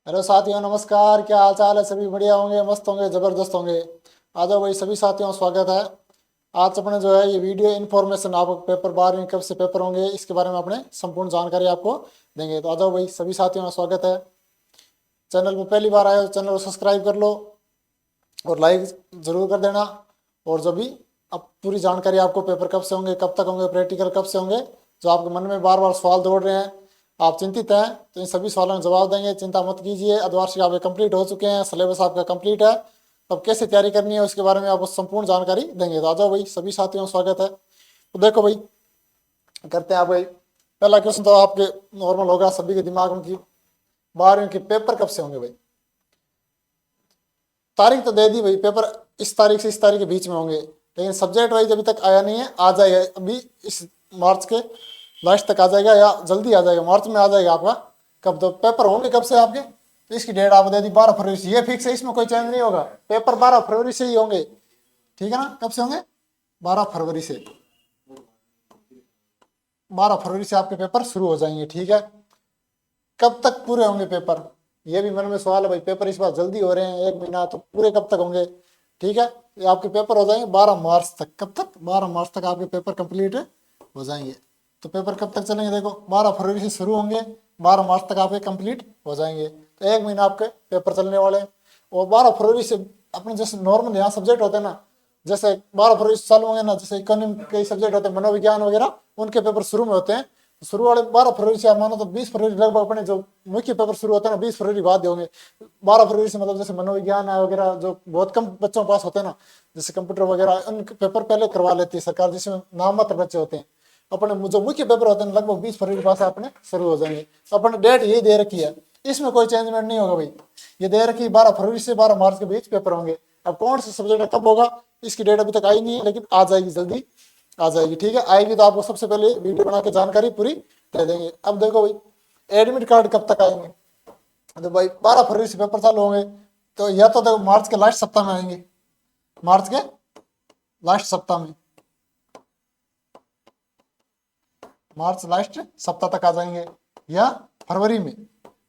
Hello साथियों, नमस्कार। क्या हाल चाल है? सभी बढ़िया होंगे, मस्त होंगे, जबरदस्त होंगे। आ जाओ भाई सभी साथियों, स्वागत है। आज अपने जो है ये वीडियो इन्फॉर्मेशन, आपको पेपर 12वीं कब से पेपर होंगे इसके बारे में अपने संपूर्ण जानकारी आपको देंगे। तो आ जाओ भाई सभी साथियों, स्वागत है। चैनल पर पहली बार आए हो चैनल को सब्सक्राइब कर लो और लाइक जरूर कर देना। और जो भी अब पूरी जानकारी आपको पेपर कब से होंगे, कब तक होंगे, प्रैक्टिकल कब से होंगे, जो आपके मन में बार बार सवाल दौड़ रहे हैं, आप चिंतित हैं, तो इन सभी सवालों का जवाब देंगे। चिंता मत कीजिए, अर्धवार्षिक आपके कंप्लीट हो चुके हैं, सिलेबस आपका कंप्लीट है। अब कैसे तैयारी करनी है उसके बारे में आपको संपूर्ण जानकारी देंगे। तो आ जाओ भाई सभी साथियों, स्वागत है। तो देखो भाई, करते हैं आप भाई। पहला क्वेश्चन तो आपके नॉर्मल होगा सभी के दिमाग में कि 12वीं के पेपर कब से होंगे भाई। तारीख तो दे दी भाई, पेपर इस तारीख से इस तारीख के बीच में होंगे, लेकिन सब्जेक्ट वाइज अभी तक आया नहीं है। आ जाएगा अभी इस मार्च के लास्ट तक आ जाएगा, या जल्दी आ जाएगा, मार्च में आ जाएगा आपका। कब तो पेपर होंगे कब से आपके, तो इसकी डेट आप दे दी 12 फरवरी से। ये फिक्स है, इसमें कोई चेंज नहीं होगा। पेपर 12 फरवरी से ही होंगे, ठीक है ना। कब से होंगे? 12 फरवरी से। 12 फरवरी से आपके पेपर शुरू हो जाएंगे, ठीक है। कब तक पूरे होंगे पेपर, ये भी मन में सवाल है भाई। पेपर इस बार जल्दी हो रहे हैं, 1 महीना, तो पूरे कब तक होंगे? ठीक है, ये आपके पेपर हो जाएंगे 12 मार्च तक। कब तक? 12 मार्च तक आपके पेपर कंप्लीट हो जाएंगे। तो पेपर कब तक चलेंगे? देखो 12 फरवरी से शुरू होंगे, 12 मार्च तक आपके कंप्लीट हो जाएंगे। तो 1 महीना आपके पेपर चलने वाले हैं। और 12 फरवरी से अपने जैसे नॉर्मल यहाँ सब्जेक्ट होते हैं ना, जैसे 12 फरवरी से चालू होंगे ना, जैसे इकोनॉमी के सब्जेक्ट होते हैं, मनोविज्ञान वगैरह, उनके पेपर शुरू में होते हैं। शुरू वाले 12 फरवरी से आप मानो तो 20 फरवरी लगभग अपने जो मुख्य पेपर शुरू होते हैं ना, 20 फरवरी बाद होंगे। 12 फरवरी से मतलब जैसे मनोविज्ञान है वगैरह, जो बहुत कम बच्चों के पास होते हैं ना, जैसे कंप्यूटर वगैरह, उन पेपर पहले करवा लेती है सरकार, जिसमें नाम मात्र बच्चे होते हैं। अपने जो मुख्य पेपर होते हैं लगभग 20 फरवरी के पास अपने शुरू हो जाएंगे। अपने डेट यही दे रखी है, इसमें कोई चेंजमेंट नहीं होगा भाई। ये दे रखी 12 फरवरी से 12 मार्च के बीच पेपर होंगे। अब कौन से सब्जेक्ट कब होगा इसकी डेट अभी तक आई नहीं है, लेकिन आ जाएगी, जल्दी आ जाएगी, ठीक है। आएगी तो आपको सबसे पहले वीडियो बना के जानकारी पूरी दे देंगे। अब देखो भाई, एडमिट कार्ड कब तक आएंगे? तो भाई 12 फरवरी से पेपर चालू होंगे, तो या तो देखो मार्च के लास्ट सप्ताह में आएंगे, मार्च के लास्ट सप्ताह में, मार्च लास्ट सप्ताह तक आ जाएंगे, या फरवरी में,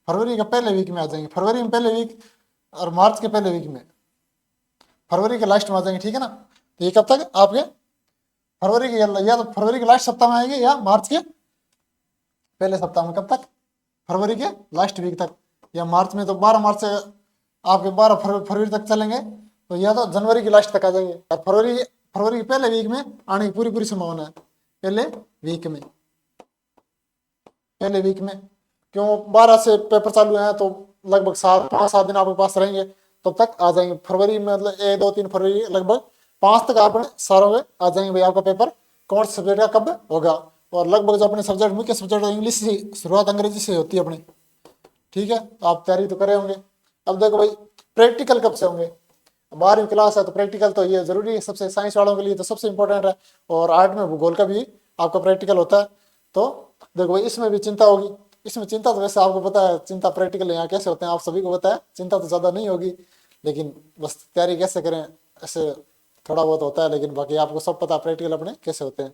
फरवरी के पहले वीक में आ जाएंगे। फरवरी में पहले वीक और मार्च के पहले वीक में, फरवरी के लास्ट में आ जाएंगे, ठीक है ना। तो ये कब तक आपके फरवरी के, या तो फरवरी के लास्ट सप्ताह में आएंगे या मार्च के पहले सप्ताह में। कब तक? फरवरी के लास्ट वीक तक, या मार्च में। तो 12 मार्च से आपके 12 फरवरी तक चलेंगे, तो या तो जनवरी के लास्ट तक आ जाएंगे, और फरवरी फरवरी के पहले वीक में आने की पूरी पूरी संभावना है। पहले वीक में, पहले वीक में, क्यों 12 से पेपर चालू है तो लगभग 5-7 दिन आपके पास रहेंगे, तब तक आ जाएंगे। फरवरी में मतलब 1, 2, 3 फरवरी लगभग 5 तक आप सारों में आ जाएंगे भाई आपका पेपर कौन से सब्जेक्ट का कब होगा। और लगभग जो अपने सब्जेक्ट मुख्य सब्जेक्ट इंग्लिश से शुरुआत अंग्रेजी से होती है अपनी, ठीक है। तो आप तैयारी तो करे होंगे। अब देखो भाई, प्रैक्टिकल कब से होंगे? 12वीं क्लास है तो प्रैक्टिकल तो ये जरूरी है सबसे, साइंस वालों के लिए तो सबसे इंपॉर्टेंट है। और आर्ट में भूगोल का भी आपका प्रैक्टिकल होता है। तो देखो भाई, इसमें भी चिंता होगी। इसमें चिंता तो वैसे आपको पता है, चिंता प्रैक्टिकल यहाँ कैसे होते हैं आप सभी को पता है, चिंता तो ज़्यादा नहीं होगी, लेकिन बस तैयारी कैसे करें ऐसे थोड़ा बहुत होता है। लेकिन बाकी आपको सब पता है प्रैक्टिकल अपने कैसे होते हैं।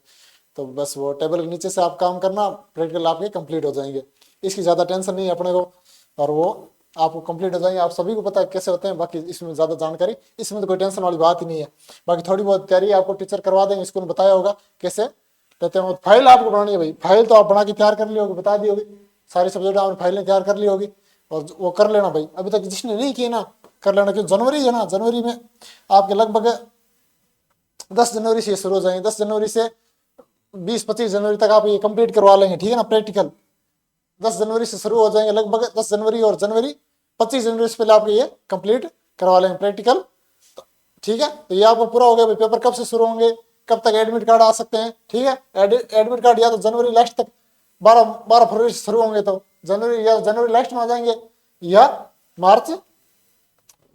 तो बस वो टेबल के नीचे से आप काम करना, प्रैक्टिकल आपके कंप्लीट हो जाएंगे। इसकी ज़्यादा टेंशन नहीं है अपने को, और वो आपको कंप्लीट हो जाएंगे। आप सभी को पता है कैसे होते हैं, बाकी इसमें ज़्यादा जानकारी, इसमें तो कोई टेंशन वाली बात ही नहीं है। बाकी थोड़ी बहुत तैयारी आपको टीचर करवा देंगे, स्कूल में बताया होगा कैसे कहते हैं। फाइल आपको बनानी है भाई, फाइल तो आप बना के तैयार कर ली होगी, बता दी होगी, सारी सब्जेक्ट आपने फाइलें तैयार कर ली होगी, और वो कर लेना भाई। अभी तक जिसने नहीं किए ना, कर लेना, क्योंकि जनवरी है ना, जनवरी में आपके लगभग 10 जनवरी से शुरू हो जाएंगे। 10 जनवरी से 20-25 जनवरी तक आप ये कंप्लीट करवा लेंगे, ठीक है ना। प्रैक्टिकल 10 जनवरी से शुरू हो जाएंगे, लगभग 10 जनवरी और जनवरी 25 जनवरी से पहले आपके ये कंप्लीट करवा लेंगे प्रैक्टिकल, ठीक है। तो ये आपको पूरा हो गया भाई। पेपर कब से शुरू होंगे, कब तक एडमिट कार्ड आ सकते हैं, ठीक है। एडमिट कार्ड या तो जनवरी लास्ट तक, 12 फरवरी से शुरू होंगे तो जनवरी या जनवरी लास्ट में आ जाएंगे, या मार्च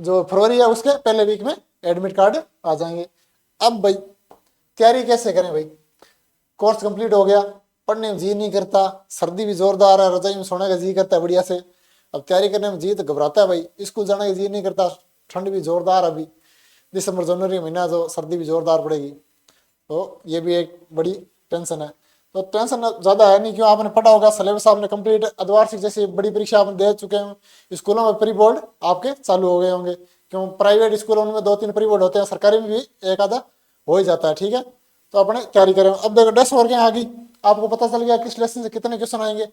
जो फरवरी है उसके पहले वीक में एडमिट कार्ड आ जाएंगे। अब भाई तैयारी कैसे करें भाई? कोर्स कंप्लीट हो गया, पढ़ने में जी नहीं करता, सर्दी भी जोरदार है, रजाई में सोने का जी करता है बढ़िया से। अब तैयारी करने में जी तो घबराता है भाई, स्कूल जाने का जी नहीं करता, ठंड भी जोरदार है अभी, दिसंबर जनवरी महीना जो सर्दी भी जोरदार पड़ेगी, तो ये भी एक बड़ी टेंशन है। तो टेंशन ज्यादा है नहीं, क्यों आपने पढ़ा होगा, सिलेबस आपने कंप्लीट, अर्धवार्षिक जैसी बड़ी परीक्षा आपने दे चुके हैं, स्कूलों में प्री बोर्ड आपके चालू हो गए होंगे, क्यों प्राइवेट स्कूलों में 2-3 प्री बोर्ड होते हैं, सरकारी में भी एक आधा हो ही जाता है, ठीक है। तो अपने तैयारी करें। अब देखो 10 वर्ग आ गई, आपको पता चल गया किस लेसन से कितने क्वेश्चन आएंगे,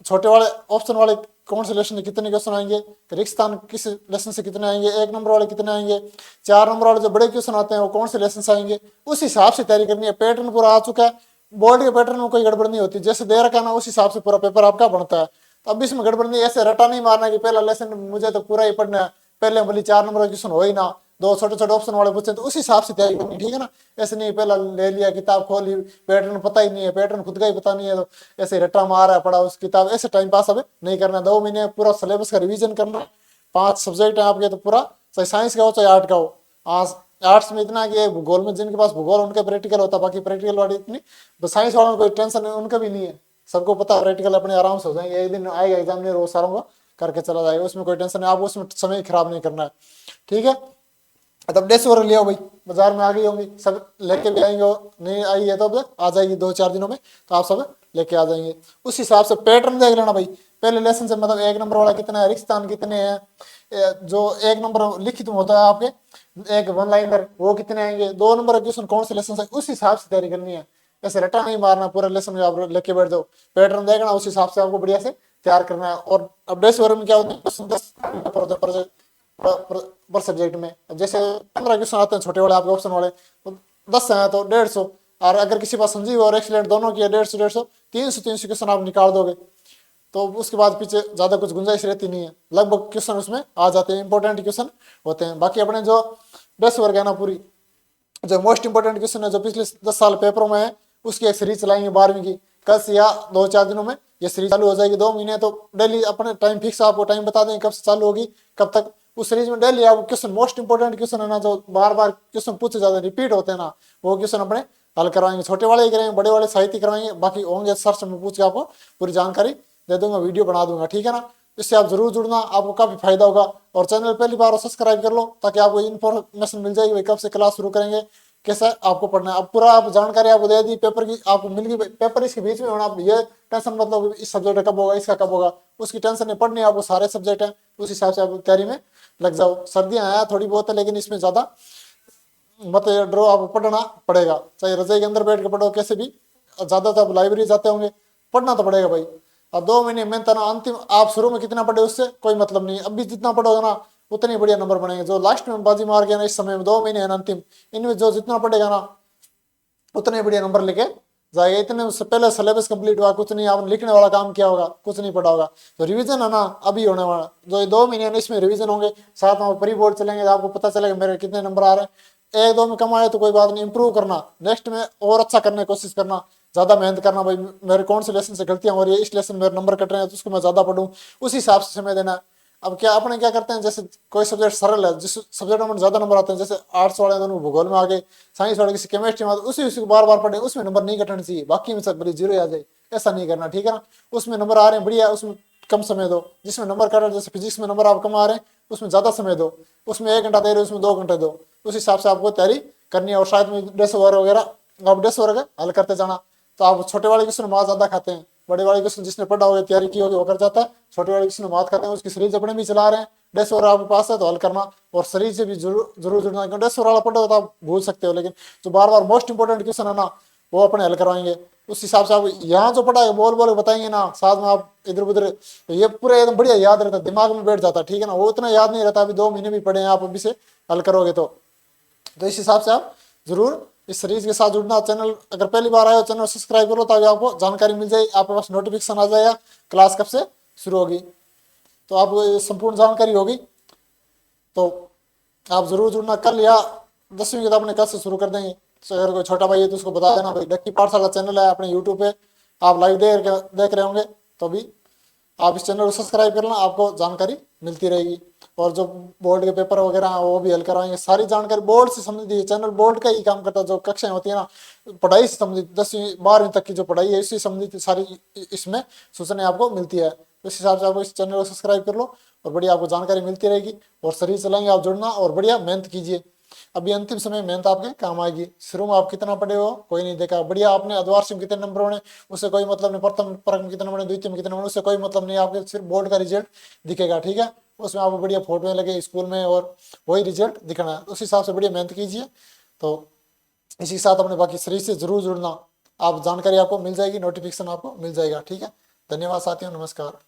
छोटे वाले ऑप्शन वाले कौन से लेसन से कितने क्वेश्चन आएंगे, रिक्त स्थान किस लेसन से कितने आएंगे, 1 नंबर वाले कितने आएंगे, 4 नंबर वाले जो बड़े क्वेश्चन आते हैं वो कौन से लेसन से आएंगे, उस हिसाब से तैयारी करनी है। पैटर्न पूरा आ चुका है, बोर्ड के पैटर्न में कोई गड़बड़ नहीं होती, जैसे दे रखा ना उस हिसाब से पूरा पेपर आपका बनता है। तो अब इसमें गड़बड़ नहीं, ऐसे रटा नहीं मारना कि पहला लेसन मुझे तो पूरा ही पढ़ना है, पहले भले 4 नंबर का क्वेश्चन हो ही ना, 2 छोटे छोटे ऑप्शन वाले पूछे, तो उस हिसाब से तैयारी करनी, ठीक है ना। ऐसे नहीं पहला ले लिया किताब खोली, पैटर्न पता ही नहीं है, पैटर्न खुद का ही पता नहीं है, तो ऐसे रट्टा मारा है पढ़ा उस किताब, ऐसे टाइम पास अब नहीं करना। 2 महीने पूरा सिलेबस का रिवीजन करना, 5 सब्जेक्ट है आपके, तो पूरा चाहे साइंस का हो चाहे आर्ट का हो। आर्ट्स में इतना कि भूगोल में जिनके पास भूगोल उनका प्रैक्टिकल होता है, बाकी प्रैक्टिकल वाली इतनी, तो साइंस वालों को कोई टेंशन उनका भी नहीं है, सबको पता प्रैक्टिकल अपने आराम से हो जाएंगे, एक दिन आएगा एग्जाम में वो सारों को करके चला जाएगा, उसमें कोई टेंशन नहीं, आपको उसमें समय खराब नहीं करना है, ठीक है। तब 150 वर्ग लिया भाई, बाजार में आ गई होंगी, सब लेके भी आएंगे, नहीं आई है तो अब आ जाएगी 2-4 दिनों में, तो आप सब लेके आ जाएंगे। उस हिसाब से पैटर्न देख लेना भाई, पहले लेसन से मतलब 1 नंबर वाला कितना है, रिक्त स्थान कितने हैं, जो 1 नंबर लिखित में होता है आपके एक 1 लाइनर वो कितने आएंगे, 2 नंबर क्वेश्चन कौन से लेसन से, उस हिसाब से तैयारी करनी है। ऐसे रटा नहीं मारना पूरा लेसन में आप लेके बैठ जाओ, पैटर्न देखना, उस हिसाब से आपको बढ़िया से तैयार करना है। और अब 150 वर्ग में क्या होता है, क्वेश्चन 10 पर सब्जेक्ट में, जैसे 15 क्वेश्चन आते हैं छोटे वाले आपके ऑप्शन वाले, तो 10 हैं तो 150, और अगर किसी पास संजीव और एक्सीलेंट दोनों की 150 300 क्वेश्चन आप निकाल दोगे, तो उसके बाद पीछे ज्यादा कुछ गुंजाइश रहती नहीं है, लगभग क्वेश्चन उसमें आ जाते हैं, इंपॉर्टेंट क्वेश्चन होते हैं। बाकी अपने जो 10 वर्ग है ना, पूरी जो मोस्ट इंपोर्टेंट क्वेश्चन है जो पिछले 10 साल पेपरों में है, उसकी एक सीरीज चलाएंगे 12वीं की, कल से या 2-4 दिनों में ये सीरीज चालू हो जाएगी, 2 महीने, तो डेली अपने टाइम फिक्स आपको टाइम बता देंगे कब से चालू होगी कब तक। उस सीरीज में डेली आपको क्वेश्चन मोस्ट इंपोर्टेंट क्वेश्चन है ना, जो बार बार क्वेश्चन पूछे जाते हैं, रिपीट होते हैं ना, वो क्वेश्चन अपने हल करवाएंगे, छोटे वाले ही करेंगे, बड़े वाले साहित्य करवाएंगे, बाकी होंगे सर्च में पूछ के आपको पूरी जानकारी दे दूंगा, वीडियो बना दूंगा, ठीक है ना। इससे आप जरूर जुड़ना, आपको काफी फायदा होगा। और चैनल पहली बार सब्सक्राइब कर लो, ताकि आपको इन्फॉर्मेशन मिल जाएगी भाई कब से क्लास शुरू करेंगे, कैसा आपको पढ़ना है। अब पूरा आप जानकारी आपको दे दी, पेपर की आपको मिल गई, पेपर इसके बीच में होना, आप ये टेंशन मतलब इस सब्जेक्ट कब होगा, इसका कब होगा, उसकी टेंशन नहीं पढ़नी, आपको सारे सब्जेक्ट हैं, उस हिसाब से आप तैयारी में लग जाओ। सर्दियां हैं थोड़ी बहुत है, लेकिन इसमें ज्यादा मत ड्रो, आपको पढ़ना पड़ेगा, चाहे रजाई के अंदर बैठ के पढ़ो, कैसे भी, ज्यादा तो आप लाइब्रेरी जाते होंगे, पढ़ना तो पड़ेगा भाई। अब 2 महीने मेहनत ना, अंतिम आप शुरू में कितना पढ़े उससे कोई मतलब नहीं, अभी जितना पढ़ोगे ना उतने बढ़िया नंबर बनेंगे। जो लास्ट में बाजी मार गया ना, इस समय में 2 महीने है ना अंतिम, इनमें जो जितना पढ़ेगा ना उतने बढ़िया नंबर लेके जाएगा। इतने से पहले सिलेबस कंप्लीट हुआ, कुछ नहीं आपने लिखने वाला काम किया होगा, कुछ नहीं पढ़ा होगा, तो रिवीजन है ना अभी होने वाला, जो 2 महीने है इसमें रिवीजन होंगे, साथ में प्री बोर्ड चलेंगे, तो आपको पता चलेगा मेरे कितने नंबर आ रहे हैं। 1-2 में कम आए तो कोई बात नहीं, इंप्रूव करना, नेक्स्ट में और अच्छा करने की कोशिश करना, ज्यादा मेहनत करना, भाई मेरे कौन से लेसन से गलतियां हो रही है, इस लेसन में मेरे नंबर कट रहे हैं तो उसको मैं ज्यादा पढ़ूं, उस हिसाब से समय देना। अब क्या अपने क्या करते हैं, जैसे कोई सब्जेक्ट सरल है, जिस सब्जेक्ट में ज्यादा नंबर आते हैं, जैसे आर्ट्स वाले दोनों भूगोल में आ गए, साइंस वाले किसी केमिस्ट्री में, उसी को बार बार पढ़े, उसमें नंबर नहीं कटने चाहिए, बाकी में सब बड़ी जीरो आ जाए, ऐसा नहीं करना, ठीक है ना। उसमें नंबर आ रहे हैं बढ़िया, उसमें कम समय दो, जिसमें नंबर कट रहे, जैसे फिजिक्स में नंबर आप कम आ रहे हैं उसमें ज्यादा समय दो, उसमें 1 घंटा दे रहे हो उसमें 2 घंटे दो, उस हिसाब से आपको तैयारी करनी है। और शायद में 150 वगैरह आप 150 वर्ग हल करते जाना, तो आप छोटे वाले क्वेश्चन मार्क्स ज्यादा खाते हैं, बड़े वाले क्वेश्चन जिसने पढ़ा होगा तैयारी की होगी वो कर जाता है, छोटे वाले क्वेश्चन मार्क्स खाते हैं, उसकी सीरीज अपने भी चला रहे हैं, 150 वर्ग आपके पास है तो हल करना, और सीरीज से भी जरूर जुड़ना, क्योंकि 150 वाला पढ़ोगे तो आप भूल सकते हो, लेकिन जो बार बार मोस्ट इंपोर्टेंट क्वेश्चन है ना वो अपने हल करवाएंगे, उस हिसाब से आप यहाँ जो पढ़ा है बोल बोल बताएंगे ना, साथ में आप इधर उधर, तो ये पूरा एकदम बढ़िया याद रहता है, दिमाग में बैठ जाता है, ठीक है ना। वो इतना याद नहीं रहता, अभी 2 महीने भी पढ़े हैं आप, अभी से हल करोगे तो इस हिसाब से आप जरूर इस सीरीज के साथ जुड़ना। चैनल अगर पहली बार आए हो चैनल सब्सक्राइब करो, ताकि आपको जानकारी मिल जाए, आपके पास नोटिफिकेशन आ जाएगा क्लास कब से शुरू होगी, तो आपको संपूर्ण जानकारी होगी, तो आप जरूर जुड़ना। कल या 10वीं किताब अपने कल से शुरू कर देंगे, तो अगर कोई छोटा भाई है तो उसको बता देना भाई, डक्की पाठशाला चैनल है अपने यूट्यूब पे, आप लाइव देख रहे होंगे, तो भी आप इस चैनल को सब्सक्राइब करना, आपको जानकारी मिलती रहेगी। और जो बोर्ड के पेपर वगैरह हैं वो भी हल करवाएंगे, सारी जानकारी बोर्ड से संबंधित, चैनल बोर्ड का ही काम करता है, जो कक्षाएं होती है ना पढ़ाई से संबंधित 10वीं 12वीं तक की जो पढ़ाई है इससे संबंधित सारी इसमें सूचनाएं आपको मिलती है। तो इस हिसाब से आप इस चैनल को सब्सक्राइब कर लो, और बढ़िया आपको जानकारी मिलती रहेगी, और शरीर चलाएंगे आप जुड़ना, और बढ़िया मेहनत कीजिए। अभी अंतिम समय मेहनत आपके काम आएगी। शुरू में आप कितना पढ़े हो कोई नहीं देखा, बढ़िया आपने अर्धवार्षिक में कितने नंबर बने उससे कोई मतलब नहीं, प्रथम प्रकरण में कितने बने, द्वितीय में कितने बने उससे कोई मतलब नहीं, आपके सिर्फ बोर्ड का रिजल्ट दिखेगा। ठीक है, उसमें आपको बढ़िया फोटो लगे स्कूल में और वही रिजल्ट दिखाना है, उस हिसाब से बढ़िया मेहनत कीजिए। तो इसी के साथ अपने बाकी शरीर से जरूर जुड़ना, आप जानकारी आपको मिल जाएगी, नोटिफिकेशन आपको मिल जाएगा। ठीक है, धन्यवाद साथियों, नमस्कार।